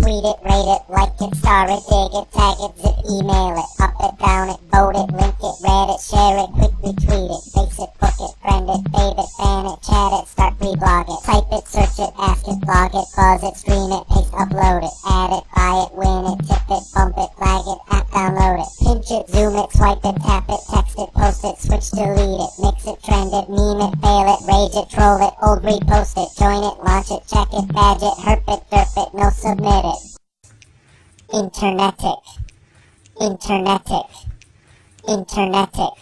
tweet it, rate it, like it, star it, dig it, tag it, zip, email it, up it, down it, vote it, link it, read it, share it, quick retweet it, face it, book it, friend it, fave it, fan it, chat it, start reblog it, type it, search it, ask it, blog it, buzz it, stream it, paste, upload it, add it, buy it, win it, tip it, bump it, flag it, app download it, pinch it, zoom it, swipe it, tap it, text it, post it, switch, delete it, mix it, trend it, meme it, fail it, rage it, troll it, old repost it, join it, launch it, check it, badge it, herp it, derp it, no submit it. Internetic, internetic, internetic,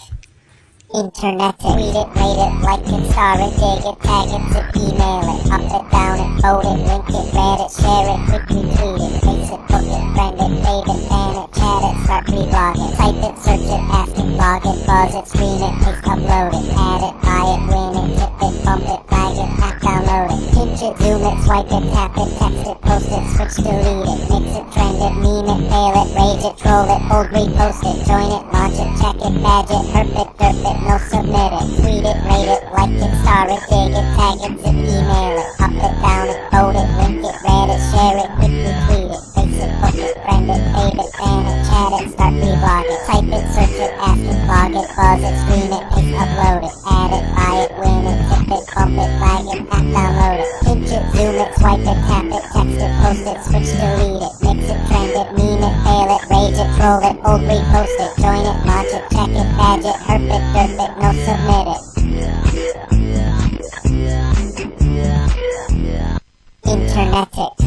internetic. Tweet it, rate it, like it, star it, dig it, tag it, zip, email it, up it, down it, vote it, link it, read it, share it, quick retweet it, face it, book it, friend it, fave it, fan it, chat it, start reblog it, type it, search it, ask it, blog it, buzz it, stream it, paste, upload it, add it, buy it, win it, tip it, bump it, flag it, app download it, pinch it, zoom it, swipe it, tap it, text it, post it, switch, delete it, mix it, trend it, meme it, fail it, rage it, troll it, old repost it, join it, launch it, check it, badge it, herp it, derp it, no submit it, tweet it, rate it, like it, star it, dig it, tag it, zip, email it, up it, down it, vote it, link it, read it, share it, quick retweet it, face it, book it, friend it, fave it, fan it, chat it, start reblog it, type it, search it, ask it, blog it, buzz it, stream it, paste, upload it, add it, buy it, win it, tip it, bump it, flag it, app download it, pinch it, zoom it, swipe it, tap it, text it, post it, switch, delete it, mix it, trend it, meme it, fail it, rage it, troll it, old repost it, join it, launch it, check it, badge it, herp it, derp it, no submit it. Internetic.